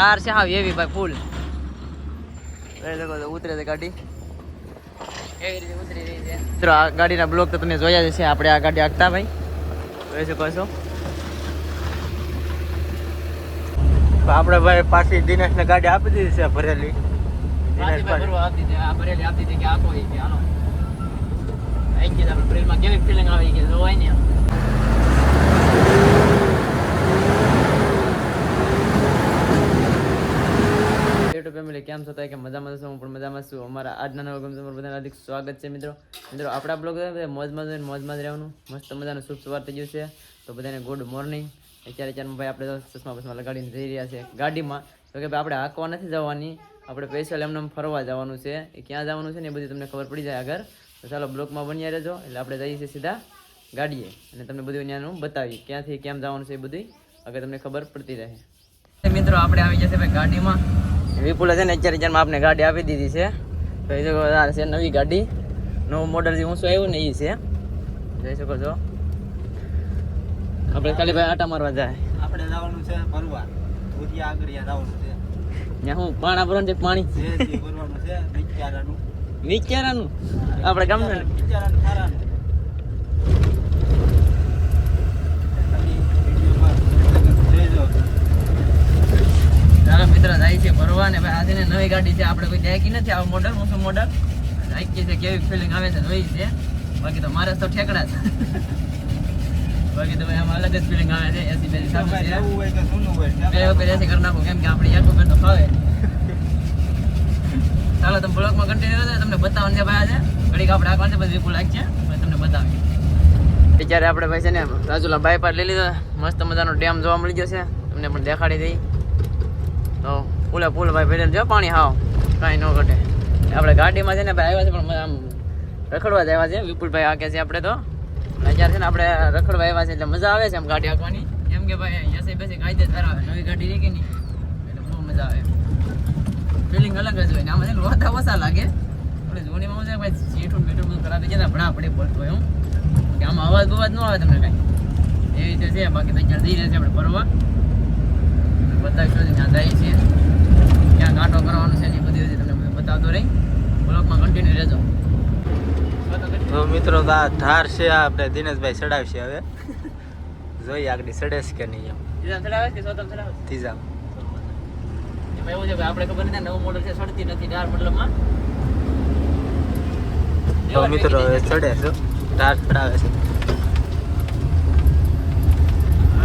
ધાર છે હા એવી ભાઈ ફૂલ ઉતરે છે ગાડી એવી રીતે ઉતરી રહી છે મિત્રો આ ગાડીના બ્લોક તો તમે જોયા જ છે આપણે આ ગાડી હાંકતા ભાઈ જોઈ શકો છો આપણે ભાઈ પાછી દિનેશ ને ગાડી આપી દીધી છે ભરેલી ભરેલી આપી દીધી કે આપો કે હાલો આવી ગઈ આપણે બ્રેલમાં કેવી ફિલિંગ આવી ગઈ જોવાય ને ફેમિલી કેમ છો કે મજામાં છું હું પણ મજામાં છું અમારા આજના નવા ગમ તમારું બધાને હાર્દિક સ્વાગત છે મિત્રો આપણા બ્લોગ મોજમાં જ રહેવાનું મસ્ત મજાનું શુભ સવાર થઈ ગયું છે તો બધાને ગુડ મોર્નિંગ અત્યારે ભાઈ આપણે ચશ્મા બસમાં લગાડીને જઈ રહ્યા છે ગાડીમાં તો કે ભાઈ આપણે હાંકવા નથી જવાની આપણે સ્પેશિયલ એમને ફરવા જવાનું છે એ ક્યાં જવાનું છે ને એ બધી તમને ખબર પડી જાય આગળ તો ચાલો બ્લોગમાં બન્યા રહેજો એટલે આપણે જઈએ છીએ સીધા ગાડીએ અને તમને બધું ત્યાંનું બતાવીએ ક્યાંથી કેમ જવાનું છે એ બધું આગળ તમને ખબર પડતી રહે મિત્રો આપણે આવી જશે ભાઈ ગાડીમાં વિપુલે છે ને અત્યારે આપણે ગાડી આપી દીધી છે તો એ છે નવી ગાડી નવું મોડલ જે ઊંચું આવ્યું ને એ છે જોઈ શકો છો આપણે ખાલી ભાઈ આટા મારવા જાય આપણે જવાનું છે ભરવા ભૂતિયા આગળ જવાનું છે ત્યાં હું પાણા ભરવાનું છે પાણી ભરવાનું છે વિચારાનું આપણે ગામનું વિચારાનું ખારાનું મિત્ર જાય છે ભરવા ને ભાઈ આજે નવી ગાડી છે આપણે કોઈ દેખી નથી આવું મોડલ મોટું મોડલ આખી છે કેવી ફિલિંગ આવે છે જોઈ છે બાકી તો મારે તો ઠેકડા છે બાકી તો ભાઈ આમાં અલગ જ ફિલિંગ આવે છે એસી બેસી સામે છે બે વખત એસી કરી નાખું કેમ કે આપણે એક વખત તો ફાવે ચાલો તમે બ્લોગમાં કન્ટિન્યુ રહેજો તમને બતાવવાનું છે ભાઈ આજે ઘડીક આપણે આગળ છે પછી વિપુલ લાગશે તમને બતાવીએ અત્યારે આપણે ભાઈ છે ને રાજુલા બાયપાસ લઈ લીધો મસ્ત મજાનો ડેમ જોવા મળી જશે તમને પણ દેખાડી દઈ તો પુલે પુલ ભાઈ ભેડેલ જો પાણી હાવ કાંઈ ન ઘટે આપણે ગાડીમાં છે ને ભાઈ આવ્યા છે પણ આમ રખડવા જ આવ્યા છે વિપુલભાઈ આકે છે આપણે તો અત્યારે છે ને આપણે રખડવા આવ્યા છે એટલે મજા આવે છે આમ ગાડી હાંકવાની કેમ કે ભાઈ એસી બેસી કાયદે ધરાવે નવી ગાડી રહી કે નહીં એટલે બહુ મજા આવે ફિલિંગ અલગ જ હોય ને આમાં છે ને રોતા ઓછા લાગે આપણે જૂનીમાં મજા ભાઈ સીઠું મીઠું બધું કરાવી છે ભણા પડે પડતો હોય હું કે આમાં અવાજ બવાજ ન આવે તમને કાંઈ એવી રીતે છે બાકી તો અત્યારે જઈ રહ્યા છે આપણે ફરવા બતાવીશું ત્યાં જાય છે ક્યાં કાંટો કરવાનો છે ને એ બધી તમને બતાવતો રહી બ્લોગમાં કન્ટિન્યુ રહેજો તો મિત્રો આ ધાર છે આપણે દિનેશભાઈ ચડાવશે હવે જોઈએ આગળ ચડે છે કે નહીં ત્રીજા ચડાવે કે સોતમ ચડાવે ત્રીજા એમાં એવું છે કે આપણે ખબર નથી નવું મોડલ છે ચડતી નથી ધાર મતલબમાં તો મિત્રો હવે ચડે છે ધાર ચડાવે છે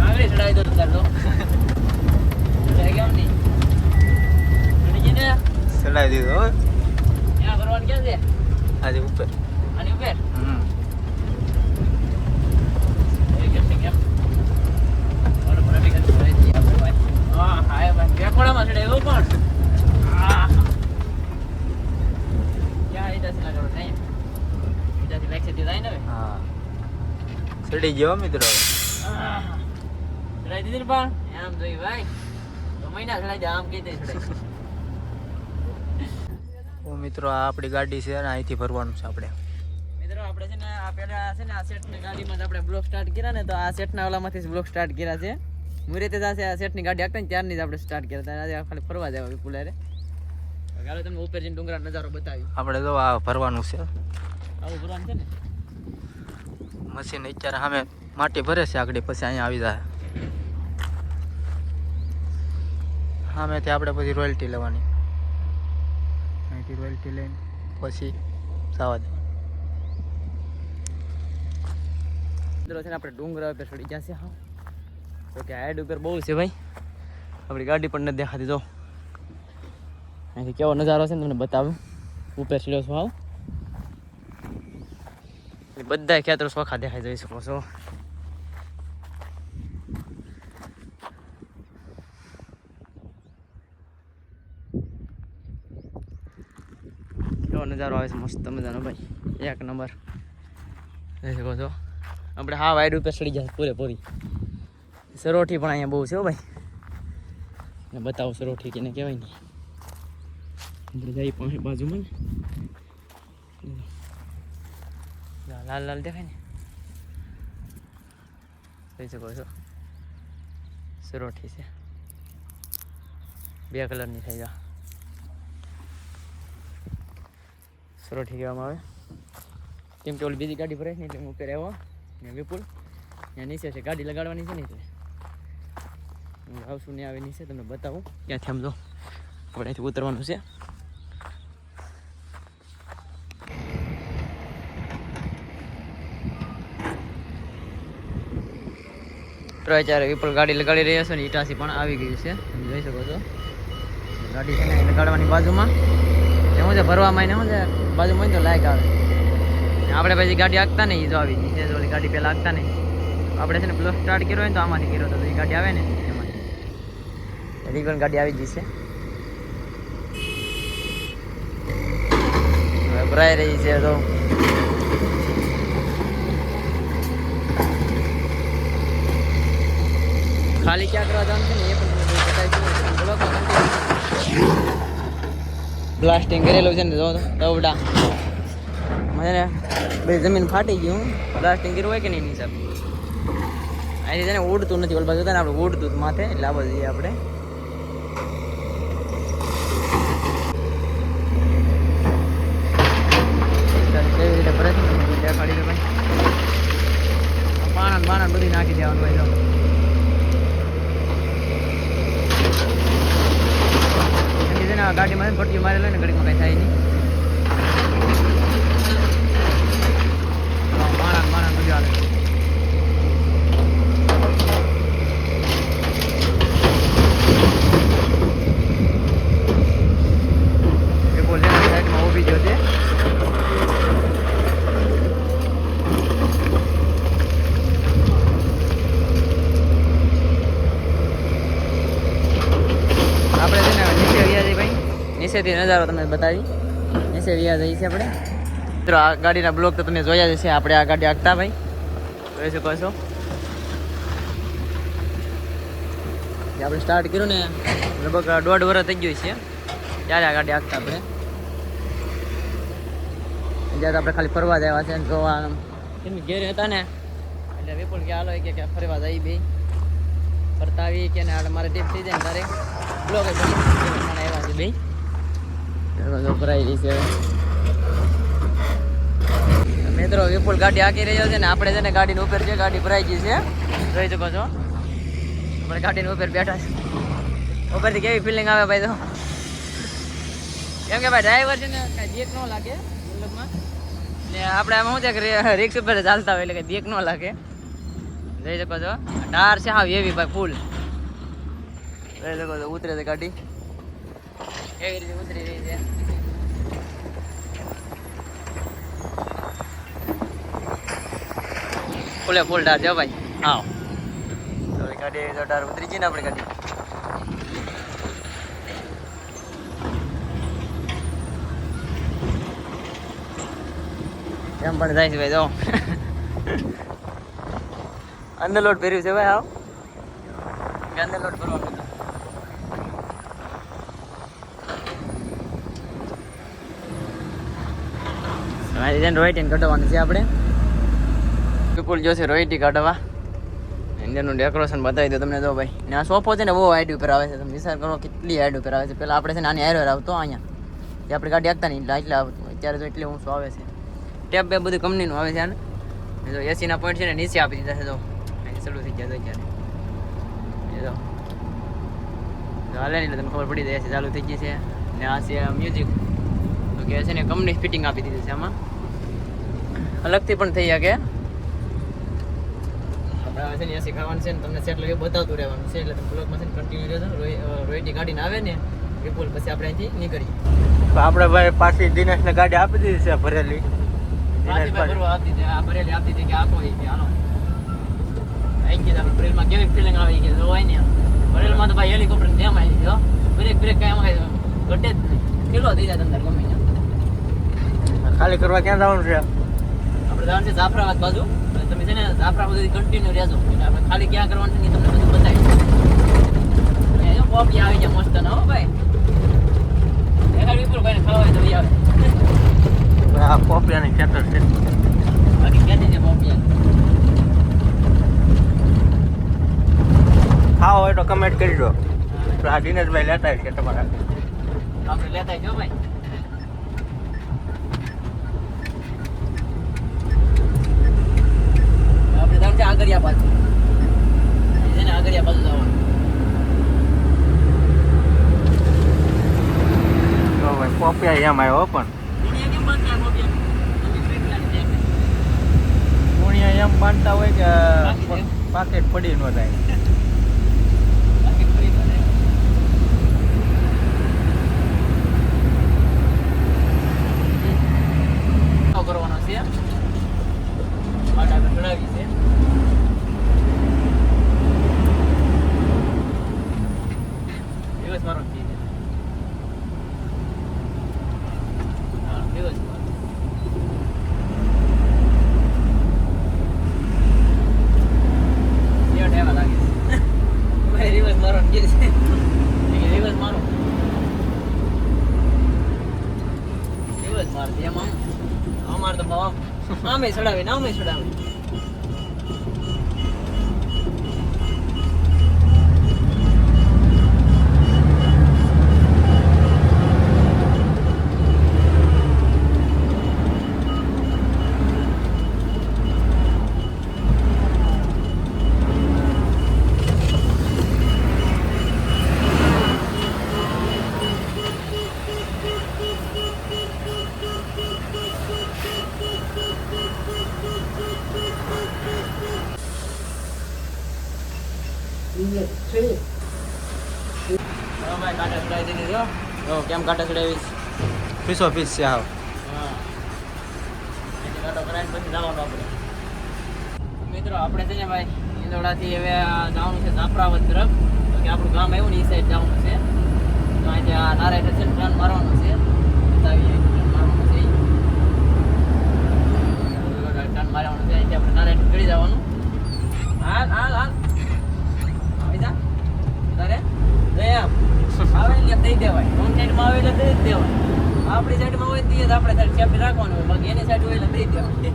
આગળ ચડાવી દો તાર તો કેમ નહીં ચડાવી દીધો હવે ક્યાં ભરવાનું ક્યાં છે આજે ઉપર આની ઉપર ચડી ગયો મિત્રો ચડાઈ દીધી પણ એમ જોઈ ભાઈ તો મહિના ચડાઈ દે આમ કઈ દે ઓ મિત્રો આ આપણી ગાડી છે અને અહીંથી ભરવાનું છે આપણે મિત્રો આપણે છે ને આ પેલા છે ને આ સેટની ગાડીમાં આપણે બ્લોક સ્ટાર્ટ કર્યા ને તો આ સેટના ઓલામાંથી બ્લોક સ્ટાર્ટ કર્યા છે મુરીતે જશે આ સેટની ગાડી હાંકતા ને ત્યારની જ આપણે સ્ટાર્ટ કર્યા હતા આજે ખાલી ફરવા જવા વિપુલારે ચાલો તમને ઉપર જઈને ડુંગરા નજારો બતાવી આપણે તો આ ભરવાનું છે આવું ભરવાનું છે ને મશીન અત્યારે સામે માટી ભરે છે આગળ પછી અહીંયા આવી જાય સામેથી આપણે પછી રોયલ્ટી લેવાની અહીંથી રોયલ્ટી લઈને પછી જવા દે મિત્રો છે ને આપણે ડુંગરા ઉપર ચડી ગયા છે હા તો કે હાઈટ ઉપર બહુ છે ભાઈ આપણી ગાડી પણ નથી દેખાતી જો અહીંથી કેવો નજારો છે ને તમને બતાવું ઉપર ચડ્યો છો આવ બધા ખેતરો સોખા દેખાઈ જઈ શકો છો કેવો નજારો આવે છે મસ્ત મજાનો ભાઈ એક નંબર જોઈ શકો છો આપણે હા વાઈડ ઉપર ચડી જાય પૂરેપૂરી સરોઠી પણ અહીંયા બહુ છે હો ભાઈ બતાવો સરોઠી કેને કહેવાય નહીં આપણે જઈ પણ બાજુમાં ને લાલ લાલ દેખાય ને જોઈ શકો છો સરોઠી છે બે કલરની થઈ જાય સરોઠી કહેવામાં આવે કેમ કે ઓલી બીજી ગાડી ભરાય ને એટલે હું ઉપર આવ્યો ને વિપુલ ત્યાં નીચે છે ગાડી લગાડવાની છે ને એટલે હું આવશું ને આવે નીચે તમને બતાવું ક્યાંથી સમજો આપણે અહીંથી ઉતરવાનું છે અત્યારે વિપુલ ગાડી લગાડી રહ્યા છે ને ઈટાસી પણ આવી ગયું છે તમે જોઈ શકો છો ગાડી છે ને લગાડવાની બાજુમાં શું છે ભરવામાં ને શું છે બાજુમાં હોય તો લાયક આવે આપણે પછી ગાડી હાંકતા નહીં જો આવી ગઈ છે ઓલી ગાડી પહેલાં હાંકતા નહીં આપણે છે ને પ્લસ સ્ટાર્ટ કર્યો હોય ને તો આમાંથી કર્યો તો એ ગાડી આવે ને એમાંથી રીગન ગાડી આવી ગઈ છે હવે ભરાઈ રહી છે તો ખાલી ક્યાં કરવા જવાનું છે ને એ પણ તમને બતાવીશું બ્લાસ્ટિંગ કરેલું છે ને જો તવડા મને બધી જમીન ફાટી ગયું બ્લાસ્ટિંગ કર્યું હોય કે નહીં હિસાબ અહીં છે ને ઉડતું નથી ઓલ બાજુ ને આપણે ઉડતું માથે એટલે આ બાજુ જઈએ આપણે કેવી રીતે ભરે છે દેખાડી દો ભાઈ પાણા બધી નાખી દેવાનું ભાઈ જો ગાડીમાં ભટ્ટી મારેલો ને ઘડીમાં કઈ થાય નહીં માણા બધું આવે એ બોલ સાઈડમાં ઊભી ગયો છે આપણે છે ને નીચે વ્યા જઈએ ભાઈ નીચેથી નજારો તમને બતાવી નીચે વ્યા જઈએ છીએ આપણે મિત્રો આ ગાડીના બ્લોક તો તમે જોયા જ છે આપણે આ ગાડી હાંકતા ભાઈ જોઈ શકો છો આપણે સ્ટાર્ટ કર્યું ને લગભગ 1.5 વર્ષ થઈ ગયું છે ત્યારે આ ગાડી હાંકતા આપણે જ્યારે આપણે ખાલી ફરવા જ આવ્યા છે જોવા કેમ ઘેર હતા ને એટલે વિપુલ કે હાલો કે ફરવા જઈ બે ફરતા આવી કે ને મારે ટીપ થઈ જાય ને તારે બ્લોક જ બની આવ્યા છે બે ભરાઈ રહી છે મિત્રો વિપુલ ગાડી હાંકી રહ્યો છે ને આપણે છે ને ગાડીની ઉપર છે ગાડી ભરાઈ ગઈ છે જોઈ શકો છો આપણે ગાડીની ઉપર બેઠા છે ઉપરથી કેવી ફિલિંગ આવે ભાઈ તો કેમ કે ભાઈ ડ્રાઈવર છે ને કાંઈ દેખ ન લાગે મતલબમાં ને આપણે આમાં શું છે કે રિક્ષ ઉપર ચાલતા હોય એટલે કે દેખ ન લાગે જોઈ શકો છો ટાર છે હા એવી ભાઈ ફૂલ જોઈ શકો છો ઉતરે છે ગાડી એવી રીતે ઉતરી રહી છે ફૂલે ફૂલ ટાર છે ભાઈ હા ગાડી એવી તો ટાર ઉતરી છે ને આપણી ગાડી એમ પણ જાય છે ભાઈ જો અંદર લોટ ભર્યું છે ભાઈ આવ કે અંદર લોટ ભરવાનું હતું રોહિટી કાઢવાનું છે આપણે વિપુલ જોશે રોહિટી કાઢવા ઇન્ડિયનનું ડેકોરેશન બતાવી દો તમને જો ભાઈ ને આ સોફો છે ને બહુ હાઈટ ઉપર આવે છે તમે વિચાર કરો કેટલી હાઈટ ઉપર આવે છે પહેલાં આપણે છે ને આની હાઈર આવતો અહીંયા જે આપણે ગાડી હાંકતા નહીં એટલે આવતું અત્યારે તો એટલે ઊંચું આવે છે ટેપ બે બધું કંપનીનું આવે છે આને જો એસીના પોઈન્ટ છે ને નીચે આપી દીધા છે જો અહીં ચાલુ થઈ ગયા અત્યારે જો હાલે નહીં એટલે તમને ખબર પડી જાય એસી ચાલુ થઈ ગઈ છે ને આ છે મ્યુઝિક તો કે છે ને કંપની ફિટિંગ આપી દીધી છે આમાં અલગથી પણ થઈ શકે આપણે આવે છે ને એસી ખાવાનું છે ને તમને સેટ લગે બતાવતું રહેવાનું છે એટલે તમે બ્લોગમાં છે ને કન્ટિન્યુ રહેજો રોહિટી ગાડીને આવે ને વિપુલ પછી આપણે અહીંથી નીકળીએ આપણે ભાઈ પાછી દિનેશને ગાડી આપી દીધી છે ભરેલી કેવી ફિલિંગ આવી ગઈ હોય ને ભરેલમાં તો ભાઈ હેલિકોપ્ટર જેમ આવી ગયો બ્રેક કાંઈ ઘટે જ નહીં કેટલો થઈ જાય અંદર ગમે ખાલી કરવા ક્યાં જવાનું છે આપણે જવાનું છે જાફરાબાદ બાજુ તમે છે ને જાફરાબાદ કન્ટિન્યુ રહેજો આપણે ખાલી ક્યાં કરવાનું છે ને તમને બધું બતાવી પોપી આવી જાય મસ્ત ના હો ભાઈ વિપુલ ભાઈને ખાવા હોય તો આવે આ પોપિયાની ખેતર છે બાકી ક્યાંથી છે પોપિયા ખાવા હોય તો કમેન્ટ કરી દો તો આ દિનેશભાઈ લેતા છે તમારા આપણે લેતા જો ભાઈ આપણે જાણ છે આગળિયા બાજુ છે ને આગળિયા બાજુ જવાનું તો ભાઈ પોપિયા એમ આવ્યો પણ દુનિયા કેમ બંધ થાય મોબિયા પૂણિયા એમ બાંધતા હોય કે પાકેટ પડી ન જાય કરવાનો છે આટા ચડાવી છે દિવસ મારો છે હા દિવસ મારો યાર ટાઈમ લાગે છે ભાઈ દિવસ મારો કે છે દિવસ મારો દિવસ માર એમાં અમાર તો બાપ આમે ચડાવે નામે ચડાવે કાંટા ચડાવી દીધી જો કેમ કાંટા ચડાવીશ પીસો પીસ છે હાવ હા એટલે કાંટો કરાવીને પછી જવાનું આપણે મિત્રો આપણે છે ને ભાઈ ઈંદોડાથી હવે જવાનું છે જાફરાબાદ તરફ તો કે આપણું ગામ આવ્યું ને એ સાઈડ જવાનું છે તો અહીંથી આ નારાયણ છે ટર્ન મારવાનું છે બતાવીએ ટર્ન મારવાનું છે ટર્ન મારવાનું છે અહીંથી આપણે નારાયણ ચડી જવાનું હાલ હાલ હાલ આવી જા તારે એમ આવે એટલે દઈ દેવાય રોંગ સાઈડમાં આવે એટલે દઈ જ દેવાય આપણી સાઈડમાં હોય તો જ આપણે સાઈડ સેફટી રાખવાનું હોય બાકી એની સાઈડ હોય એટલે દઈ દેવાય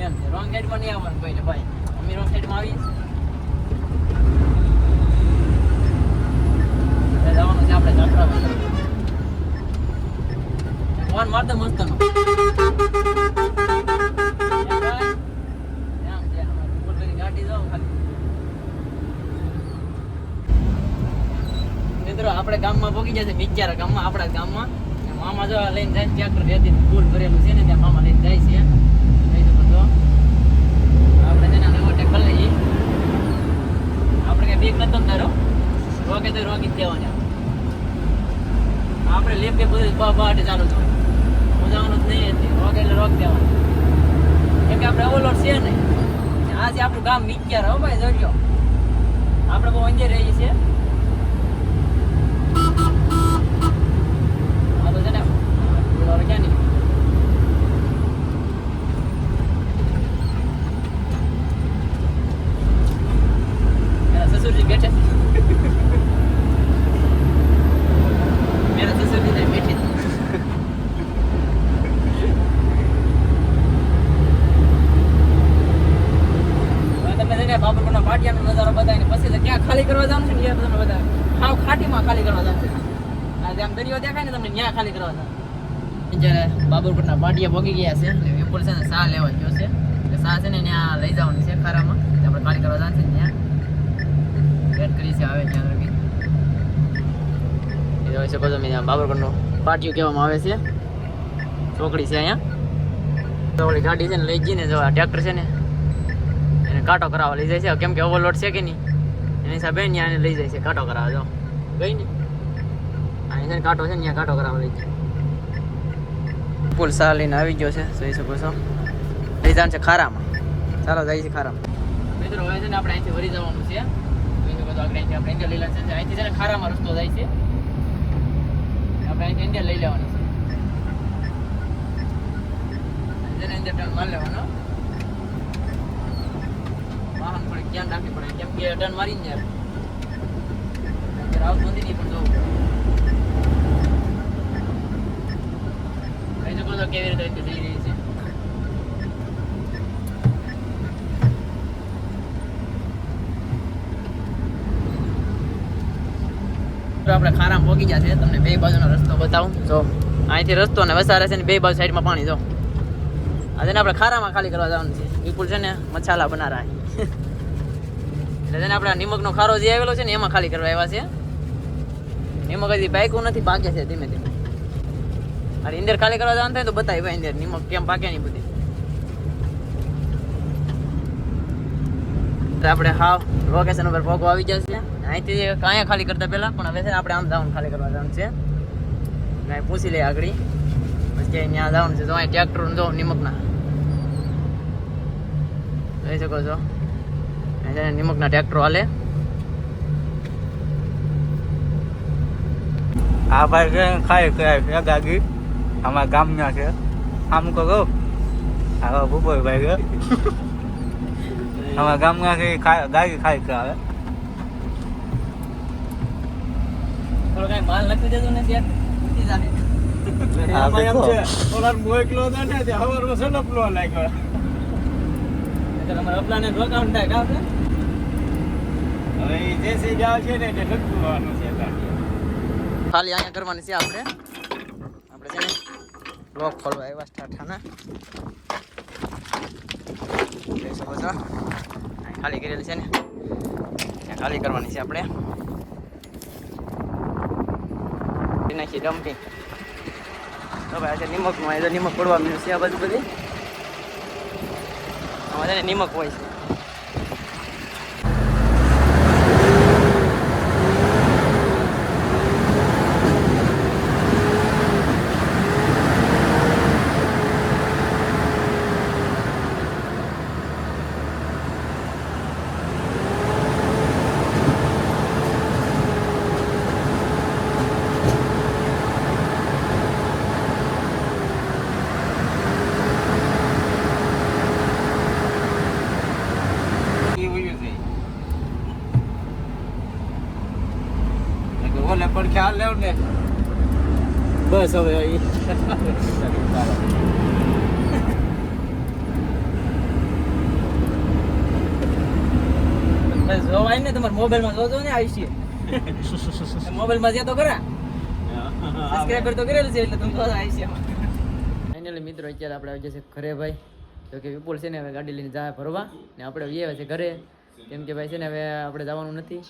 એમ છે રોંગ સાઈડમાં નહીં આવવાનું ભાઈ ભાઈ અમે રોંગ સાઈડમાં આવીએ જવાનું છે આપણે જાફરાબાદ ફોન મારતો મસ્ત નો ગાડી જાઓ ખાલી મિત્રો આપણે ગામમાં પહોંચી જશે મિચારા ગામમાં આપણા ગામમાં મામા જો લઈને જાય ટ્રેક્ટર રેતી ફૂલ ભરેલું છે ને ત્યાં મામા લઈને જાય છે લઈ તો બધો આપણે તેના નવો ટેકલ લઈએ આપણે કઈ બીક નતો તારો રોકે તો રોકી જ દેવાના આપણે લેપ કે બધું બાટે ચાલુ છે મજાવાનું જ નહીં હતી રોકે એટલે રોક દેવાનું કેમ કે આપણે ઓવરલોડ છે નહીં આજે આપણું ગામ મિચારા હો ભાઈ જોજો આપણે બહુ અંજે રહીએ છીએ નજારો બતાવીને પછી ક્યાં ખાલી કરવા જવાનું છે ને એ તમને બતાવે હાવ ખાટીમાં ખાલી કરવા જવાનું છે આમ દરિયો દેખાય ને તમને ત્યાં ખાલી કરવા જવાનું જ્યારે બાબરપુરના પાટિયા ભોગી ગયા છે એટલે વિપુલ છે ને સા લેવા ગયો છે એટલે સા છે ને ત્યાં લઈ જવાની છે ખારામાં આપણે ખાલી કરવા જવાનું છે ત્યાં વેટ કરી છે આવે ત્યાં લગી એ હોય છે બધું મેં બાબરપુરનું પાટિયું કહેવામાં આવે છે ચોકડી છે અહીંયા તો ઓલી ગાડી છે ને લઈ જઈને જો ટ્રેક્ટર છે ને એને કાંટો કરાવવા લઈ જાય છે કેમ કે ઓવરલોડ છે કે નહીં એની હિસાબે ત્યાં એને લઈ જાય છે કાંટો કરાવવા જો ગઈ ને અહીં છે કાંટો છે ને ત્યાં કાંટો કરાવવા લઈ જાય પુલ સા લઈને આવી ગયો છે જોઈ શકો છો લઈ જવાનું છે ખારામાં ચાલો જાય છે ખારામાં મિત્રો હવે છે ને આપણે અહીંથી વળી જવાનું છે જોઈ શકો છો આપણે અહીંથી આપણે ઇન્ડિયા લઈ લેવાનું છે અહીંથી છે ને ખારામાં રસ્તો જાય છે આપણે અહીંથી ઇન્ડિયા લઈ લેવાનું છે ઇન્ડિયા ટર્ન મારી લેવાનો વાહન થોડીક ધ્યાન રાખવી પડે કેમ કે ટર્ન મારીને જાય આવતું નથી નહીં પણ જવું પડે કહી શકો તો કેવી રીતે જઈ રહી છે તો આપણે ખારામાં પહોંચી ગયા છે. તમને બે બાજુનો રસ્તો બતાવું. જો અહીંથી રસ્તો ને વસારે છે ને બે બાજુ સાઈડમાં પાણી. જો આજે ને આપણે ખારામાં ખાલી કરવા જવાનું છે. વિપુલ છે ને મસાલા બના રહ્યા એટલે છે ને આપણે નિમકનો ખારો જે આવેલો છે ને એમાં ખાલી કરવા આવ્યા છે. નિમક હજી પાક્યું નથી, પાકે છે ધીમે ધીમે. અને ઇન્દર ખાલી કરવા જવાનું થાય તો બતાવી ભાઈ ઇન્દર નિમક કેમ પાકે નહીં બધી. તો આપણે હાવ લોકેશન ઉપર પહોંચવા આવી જશે. અહીંથી અહીંયા ખાલી કરતા પહેલા પણ હવે છે ને આપણે આમ જવાનું ખાલી કરવા જવાનું છે. કાંઈ પૂછી લઈએ આગળ પછી ત્યાં જવાનું છે. તો અહીં ટ્રેક્ટર જો નિમકના જોઈ શકો છો. અહીં નિમકના ટ્રેક્ટરો હાલે. આ ભાઈ કે ખાઈ ખાય ગાગી અમારા ગામના છે. આમ કહો હા ભૂપોય ભાઈ કે અમારા ગામના કે ગાગી ખાઈ કે આવે. થોડો કાંઈ માલ લખી દેજો ને ત્યાં ઉઠી જાય. હા ભાઈ ઓલા મોકલો તો ને તે હવારમાં સનપલો લાગ્યો. તમારા અપલાને રોકાણ થાય કામ છે. હવે ઈ જે સે જાવ છે ને તે લખવાનું છે ખાલી અહીંયા કરવાની છે આપણે છે ને લોક ખોલવા આવ્યા સ્ટાર્ટના. જોઈ શકો છો અહીં ખાલી કરેલી છે ને ત્યાં ખાલી કરવાની છે આપણે. નાખી ડમ્પિંગ. તો ભાઈ આજે નિમકનું આજે નિમક પડવા મળ્યું છે આ બાજુ બધી. આમાં છે ને નિમક હોય છે. ઓલે પણ ખ્યાલ લેવ ને બસ હવે જોવાય ને તમારા મોબાઈલમાં જોજો ને આવી છે. મોબાઈલમાં જે તો કરા સબસ્ક્રાઇબ તો કરેલું છે એટલે તમે જોજો આવી છે. ફાઇનલી મિત્રો અત્યારે આપણે આવી જશે ઘરે ભાઈ. તો કે વિપુલ છે ને હવે ગાડી લઈને જાય ફરવા ને આપણે આવ્યા છે ઘરે. કેમ કે ભાઈ છે ને હવે આપણે જવાનું નથી,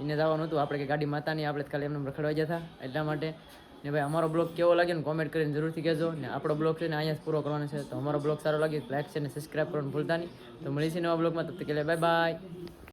એને જવાનું હતું. આપણે કે ગાડી માતાની આપણે ખાલી એમને રખડવા ગયા હતા એટલા માટે. ને ભાઈ અમારો બ્લોગ કેવો લાગ્યો ને કોમેન્ટ કરીને જરૂરથી કહેજો. ને આપણો બ્લોગ છે ને અહીંયા જ પૂરો કરવાનો છે. તો અમારો બ્લોગ સારો લાગ્યો લાઈક છે ને સબસ્ક્રાઈબ કરવાનું ભૂલતા નહીં. તો મળીશું નવા બ્લોગમાં. તબ તક કે લીએ બાય બાય.